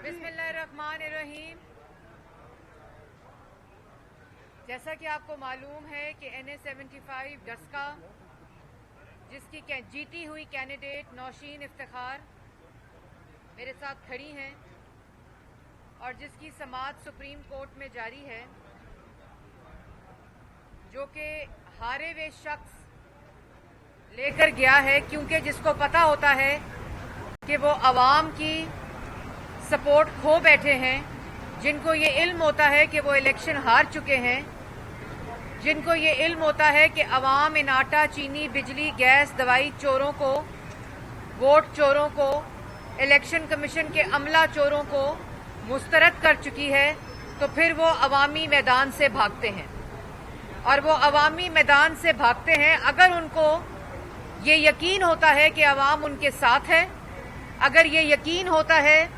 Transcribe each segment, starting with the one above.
बिस्मिल्लाहिर्रहमानिर्रहीम। जैसा कि आपको मालूम है कि NA-75 डस्का जिसकी जीती हुई कैंडिडेट नौशीन इफ्तिखार मेरे साथ खड़ी हैं और जिसकी समाअत सुप्रीम कोर्ट में जारी है, जो कि हारे हुए शख्स लेकर गया है, क्योंकि जिसको पता होता है कि वो अवाम की सपोर्ट खो बैठे हैं, जिनको ये इल्म होता है कि वो इलेक्शन हार चुके हैं, जिनको ये इल्म होता है कि अवाम इन आटा, चीनी, बिजली, गैस, दवाई चोरों को, वोट चोरों को, इलेक्शन कमीशन के अमला चोरों को मुस्तरद कर चुकी है, तो फिर वो अवामी मैदान से भागते हैं। और वो अवामी मैदान से भागते हैं अगर उनको ये यकीन होता है कि अवाम उनके साथ है, अगर ये यकीन होता है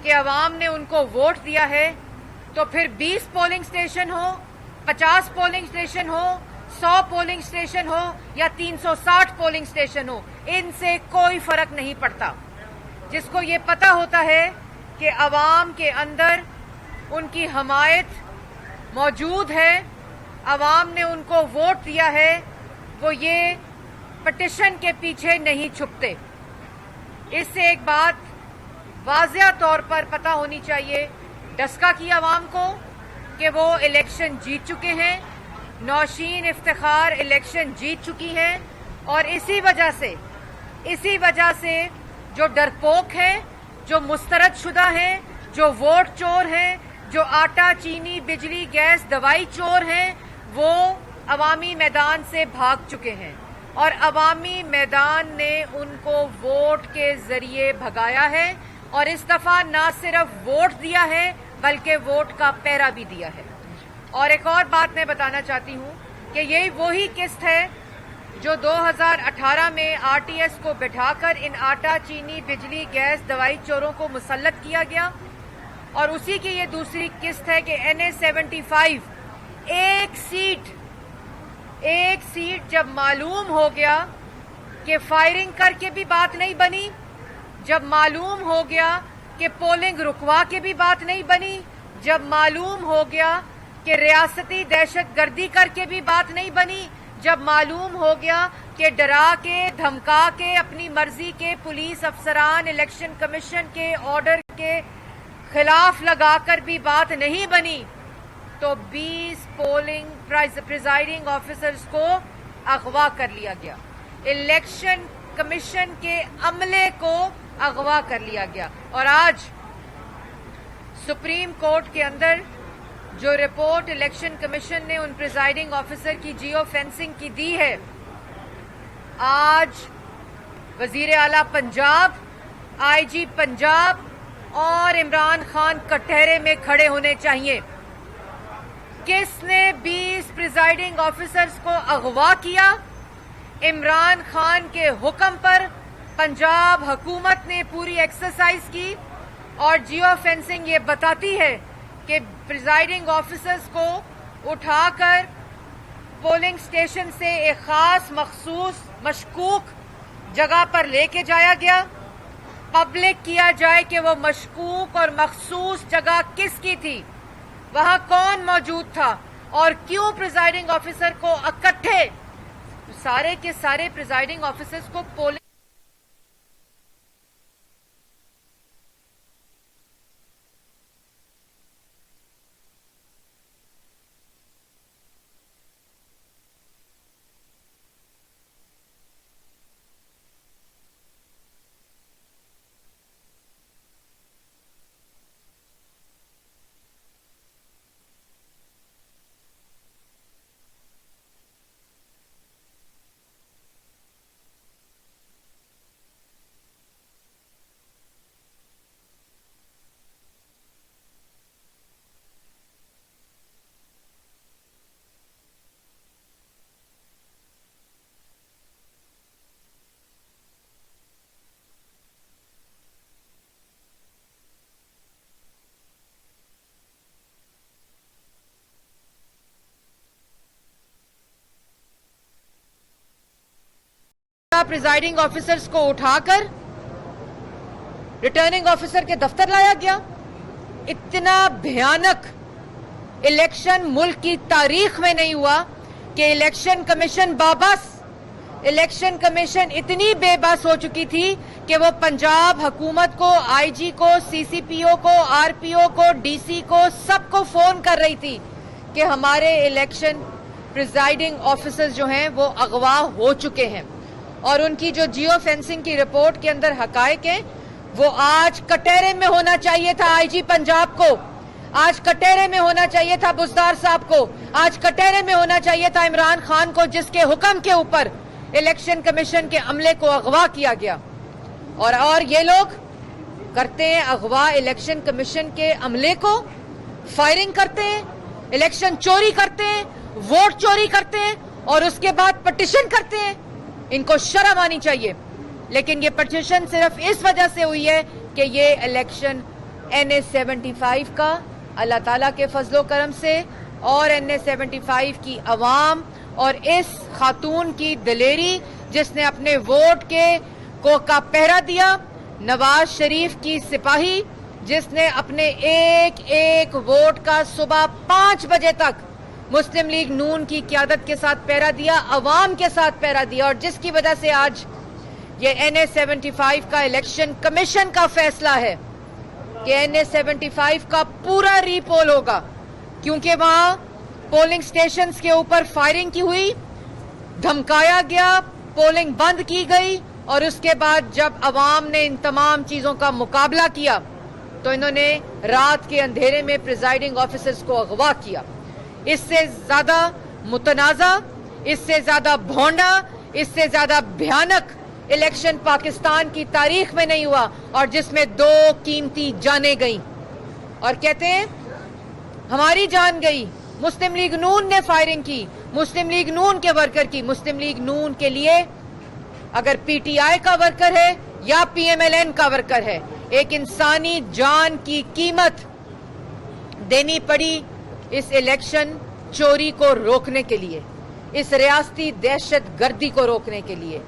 कि अवाम ने उनको वोट दिया है, तो फिर 20 पोलिंग स्टेशन हो, 50 पोलिंग स्टेशन हो, 100 पोलिंग स्टेशन हो या 360 पोलिंग स्टेशन हो, इनसे कोई फर्क नहीं पड़ता। जिसको ये पता होता है कि अवाम के अंदर उनकी हमायत मौजूद है, अवाम ने उनको वोट दिया है, वो ये पिटीशन के पीछे नहीं छुपते। इससे एक बात वाज़िया तौर पर पता होनी चाहिए डस्का की आवाम को कि वो इलेक्शन जीत चुके हैं, नौशीन इफ्तिखार इलेक्शन जीत चुकी हैं, और इसी वजह से जो डरपोक हैं, जो मुस्तरद शुदा हैं, जो वोट चोर हैं, जो आटा, चीनी, बिजली, गैस, दवाई चोर हैं, वो अवामी मैदान से भाग चुके हैं और अवामी मैदान ने उनको वोट के जरिए भगाया है, और इस दफा ना सिर्फ वोट दिया है बल्कि वोट का पैरा भी दिया है। और एक और बात मैं बताना चाहती हूँ कि यही वही किस्त है जो 2018 में RTS को बिठाकर इन आटा, चीनी, बिजली, गैस, दवाई चोरों को मुसल्लत किया गया, और उसी की ये दूसरी किस्त है कि NA-75 एक सीट जब मालूम हो गया कि फायरिंग करके भी बात नहीं बनी, जब मालूम हो गया कि पोलिंग रुकवा के भी बात नहीं बनी, जब मालूम हो गया कि रियासती दहशतगर्दी करके भी बात नहीं बनी, जब मालूम हो गया कि डरा के, धमका के, अपनी मर्जी के पुलिस अफसरान इलेक्शन कमीशन के ऑर्डर के खिलाफ लगाकर भी बात नहीं बनी, तो 20 पोलिंग प्रिजाइडिंग ऑफिसर्स को अगवा कर लिया गया, इलेक्शन कमीशन के अमले को अगवा कर लिया गया। और आज सुप्रीम कोर्ट के अंदर जो रिपोर्ट इलेक्शन कमीशन ने उन प्रिजाइडिंग ऑफिसर की जियो फेंसिंग की दी है, आज वजीर आला पंजाब, IG पंजाब और इमरान खान कटहरे में खड़े होने चाहिए। किसने 20 प्रिजाइडिंग ऑफिसर्स को अगवा किया? इमरान खान के हुक्म पर पंजाब हुकूमत ने पूरी एक्सरसाइज की, और जियो फेंसिंग ये बताती है कि प्रिजाइडिंग ऑफिसर्स को उठाकर पोलिंग स्टेशन से एक खास मखसूस मशकूक जगह पर लेके जाया गया। पब्लिक किया जाए कि वो मशकूक और मखसूस जगह किसकी थी, वहां कौन मौजूद था, और क्यों प्रिजाइडिंग ऑफिसर को इकट्ठे सारे के सारे प्रिजाइडिंग ऑफिसर्स को पोलिंग प्रिजाइडिंग ऑफिसर्स को उठाकर रिटर्निंग ऑफिसर के दफ्तर लाया गया, इतना भयानक इलेक्शन मुल्क की तारीख में नहीं हुआ कि इलेक्शन कमीशन बाबस, इलेक्शन कमीशन इतनी बेबस हो चुकी थी कि वो पंजाब हुकूमत को, आईजी को, सीसीपीओ को, आरपीओ को, डीसी को, सबको फोन कर रही थी कि हमारे इलेक्शन प्रिजाइडिंग ऑफिसर्स जो हैं वो अगवा हो चुके हैं। और उनकी जो जियो फेंसिंग की रिपोर्ट के अंदर हकायक है, वो आज कटहरे में होना चाहिए था आईजी पंजाब को, आज कटहरे में होना चाहिए था बुजदार साहब को, आज कटहरे में होना चाहिए था इमरान खान को, जिसके हुक्म के ऊपर इलेक्शन कमीशन के अमले को अगवा किया गया। और ये लोग करते हैं अगवा इलेक्शन कमीशन के अमले को, फायरिंग करते हैं, इलेक्शन चोरी करते हैं, वोट चोरी करते हैं और उसके बाद पिटीशन करते हैं। इनको शर्म आनी चाहिए। लेकिन ये पिटीशन सिर्फ इस वजह से हुई है कि ये इलेक्शन NA-75 का अल्लाह ताला के फजलो करम से और NA-75 की अवाम और इस खातून की दिलेरी जिसने अपने वोट का पहरा दिया, नवाज शरीफ की सिपाही जिसने अपने एक एक वोट का सुबह 5 बजे तक मुस्लिम लीग नून की क़यादत के साथ पहरा दिया, अवाम के साथ पहरा दिया, और जिसकी वजह से आज ये NA-75 का इलेक्शन कमीशन का फैसला है कि NA-75 का पूरा रीपोल होगा, क्योंकि वहां पोलिंग स्टेशंस के ऊपर फायरिंग की हुई, धमकाया गया, पोलिंग बंद की गई और उसके बाद जब अवाम ने इन तमाम चीजों का मुकाबला किया तो इन्होंने रात के अंधेरे में प्रिजाइडिंग ऑफिसर्स को अगवा किया। इससे ज्यादा मुतनाज़ा, इससे ज्यादा भोंडा, इससे ज्यादा भयानक इलेक्शन पाकिस्तान की तारीख में नहीं हुआ, और जिसमें 2 कीमती जानें गईं। और कहते हैं हमारी जान गई, मुस्लिम लीग नून ने फायरिंग की, मुस्लिम लीग नून के वर्कर की। मुस्लिम लीग नून के लिए अगर PTI का वर्कर है या PMLN का वर्कर है, एक इंसानी जान की कीमत देनी पड़ी इस इलेक्शन चोरी को रोकने के लिए, इस रियासती दहशत गर्दी को रोकने के लिए।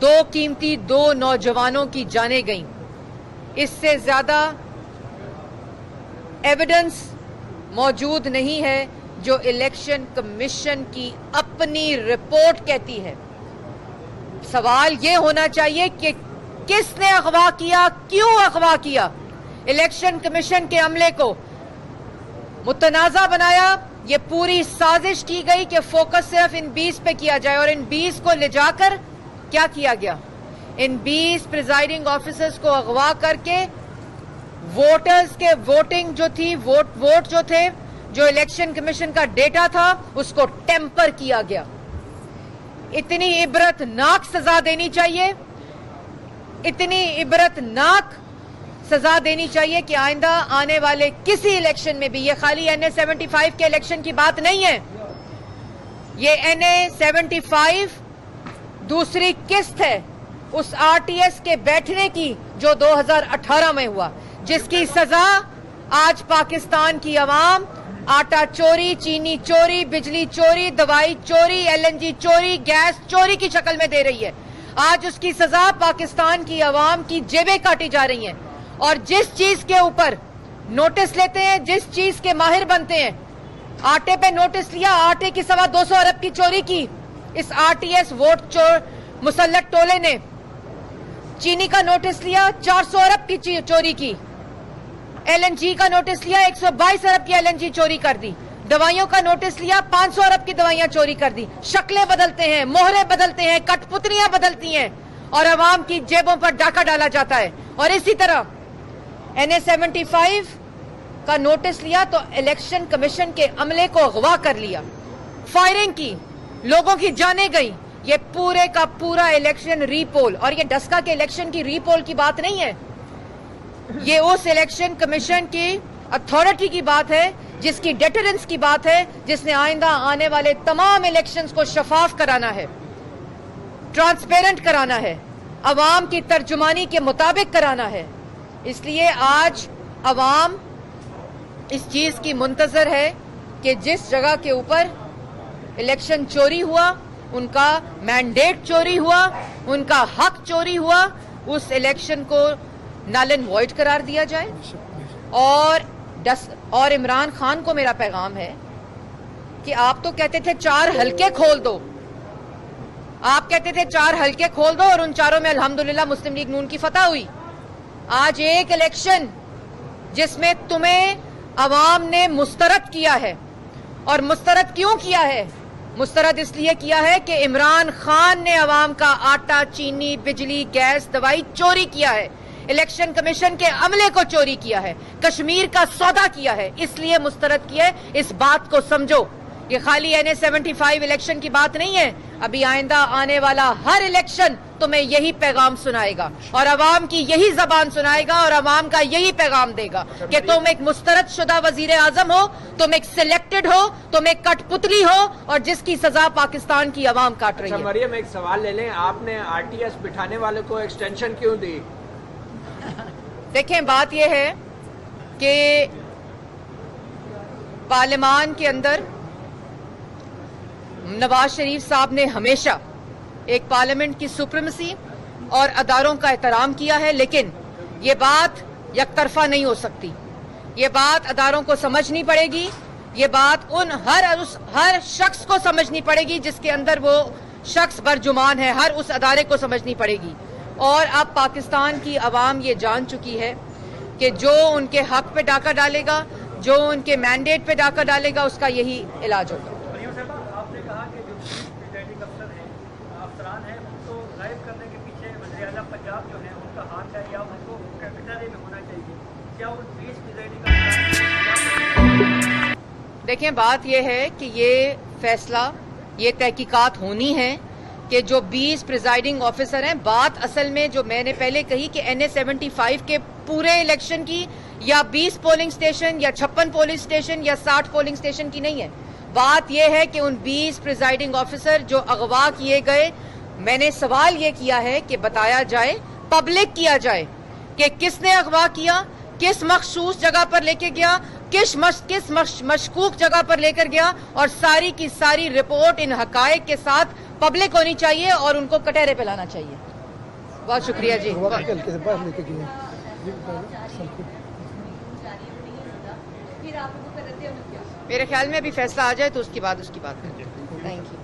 2 कीमती 2 नौजवानों की जानें गईं। इससे ज्यादा एविडेंस मौजूद नहीं है जो इलेक्शन कमीशन की अपनी रिपोर्ट कहती है। सवाल ये होना चाहिए कि किसने अगवा किया, क्यों अगवा किया, इलेक्शन कमीशन के अमले को मुतनाज़ा बनाया। ये पूरी साजिश की गई कि फोकस सिर्फ इन 20 पे किया जाए, और इन 20 को ले जाकर क्या किया गया, इन 20 प्रिजाइडिंग ऑफिसर्स को अगवा करके वोटर्स के वोटिंग जो थी, वोट जो थे, जो इलेक्शन कमीशन का डेटा था, उसको टेम्पर किया गया। इतनी इबरतनाक सजा देनी चाहिए, इतनी इबरतनाक सजा देनी चाहिए कि आइंदा आने वाले किसी इलेक्शन में भी, ये खाली NA-75 के इलेक्शन की बात नहीं है, ये NA-75 दूसरी किस्त है उस RTS के बैठने की जो 2018 में हुआ, जिसकी सजा आज पाकिस्तान की अवाम आटा चोरी, चीनी चोरी, बिजली चोरी, दवाई चोरी, LNG चोरी, गैस चोरी की शक्ल में दे रही है। आज उसकी सजा पाकिस्तान की अवाम की जेबें काटी जा रही हैं। और जिस चीज के ऊपर नोटिस लेते हैं, जिस चीज के माहिर बनते हैं, आटे पे नोटिस लिया, आटे की 250 अरब की चोरी की इस RTS वोट चोर मुसल्लत टोले ने। चीनी का नोटिस लिया, 400 अरब की चोरी की। LNG का नोटिस लिया, 122 अरब की LNG चोरी कर दी। दवाइयों का नोटिस लिया, 500 अरब की दवाइयां चोरी कर दी। शक्लें बदलते हैं, मोहरे बदलते हैं, कठपुतलियां बदलती हैं और अवाम की जेबों पर डाका डाला जाता है। और इसी तरह NA-75 का नोटिस लिया तो इलेक्शन कमीशन के अमले को अगवा कर लिया, फायरिंग की, लोगों की जानें गई। ये पूरे का पूरा इलेक्शन रीपोल, और ये डस्का के इलेक्शन की रीपोल की बात नहीं है, ये उस इलेक्शन कमीशन की अथॉरिटी की बात है, जिसकी डेटरेंस की बात है, जिसने आइंदा आने वाले तमाम इलेक्शंस को शफाफ कराना है, ट्रांसपेरेंट कराना है, अवाम की तर्जुमानी के मुताबिक कराना है। इसलिए आज अवाम इस चीज की मुंतजर है कि जिस जगह के ऊपर इलेक्शन चोरी हुआ, उनका मैंडेट चोरी हुआ, उनका हक चोरी हुआ, उस इलेक्शन को नल एंड वॉइड करार दिया जाए और اور عمران خان کو میرا پیغام ہے کہ آپ تو کہتے تھے 4 حلقے کھول دو، آپ کہتے تھے 4 حلقے کھول دو اور ان 4 میں الحمدللہ مسلم لیگ نون کی فتح ہوئی. آج ایک الیکشن جس میں تمہیں عوام نے مسترد کیا ہے، اور مسترد کیوں کیا ہے؟ مسترد اس لیے کیا ہے کہ عمران خان نے عوام کا آٹا، چینی، بجلی، گیس، دوائی چوری کیا ہے، الیکشن کمیشن کے عملے کو چوری کیا ہے، کشمیر کا سودا کیا ہے، اس لیے مسترد کیا ہے. اس بات کو سمجھو. یہ خالی NA-75 الیکشن کی بات نہیں ہے. ابھی آئندہ آنے والا ہر الیکشن تمہیں یہی پیغام سنائے گا اور عوام کی یہی زبان سنائے گا اور عوام کا یہی پیغام دے گا کہ تم ایک مسترد شدہ وزیر اعظم ہو، تم ایک سلیکٹڈ ہو، تم ایک کٹ پتلی ہو اور جس کی سزا پاکستان کی عوام کاٹ رہی ہے. مریم ایک سوال لے لیں، آپ نے RTS بٹھانے والے کو ایکسٹینشن کیوں دی؟ دیکھیں بات یہ ہے کہ پارلیمان کے اندر نواز شریف صاحب نے ہمیشہ ایک پارلیمنٹ کی سپریمیسی اور اداروں کا احترام کیا ہے، لیکن یہ بات یک طرفہ نہیں ہو سکتی. یہ بات اداروں کو سمجھنی پڑے گی، یہ بات ہر شخص کو سمجھنی پڑے گی جس کے اندر وہ شخص برجمان ہے، ہر اس ادارے کو سمجھنی پڑے گی. اور اب پاکستان کی عوام یہ جان چکی ہے کہ جو ان کے حق پہ ڈاکہ ڈالے گا، جو ان کے مینڈیٹ پہ ڈاکہ ڈالے گا، اس کا یہی علاج ہوگا. آپ نے کہا کہ جو پریزائڈنگ افسر ہیں، افسران ہیں، ان کو غائب کرنے کے پیچھے وزیر اعلیٰ پنجاب جو ہیں ان کا ہاتھ ہے یا ان کو کیپٹل میں ہونا چاہیے. کیا ان 20 پریزائڈنگ افسران؟ دیکھیں بات یہ ہے کہ یہ فیصلہ، یہ تحقیقات ہونی ہے کہ جو 20 پریزائڈنگ آفیسر ہیں، بات اصل میں جو میں نے پہلے کہی کہ NA-75 کے پورے الیکشن کی یا 20 پولنگ سٹیشن یا 56 پولنگ سٹیشن یا 60 پولنگ سٹیشن کی نہیں ہے. بات یہ ہے کہ ان 20 پریزائڈنگ آفیسر جو اغوا کیے گئے، میں نے سوال یہ کیا ہے کہ بتایا جائے، پبلک کیا جائے کہ کس نے اغوا کیا، کس مخصوص جگہ پر لے کے گیا، کس مشکوک جگہ پر لے کر گیا، اور ساری کی ساری رپورٹ ان حقائق کے ساتھ پبلک ہونی چاہیے اور ان کو کٹہرے پہ لانا چاہیے. بہت شکریہ جی. میرے خیال میں ابھی فیصلہ آ جائے تو اس کی بات کریں. Thank you.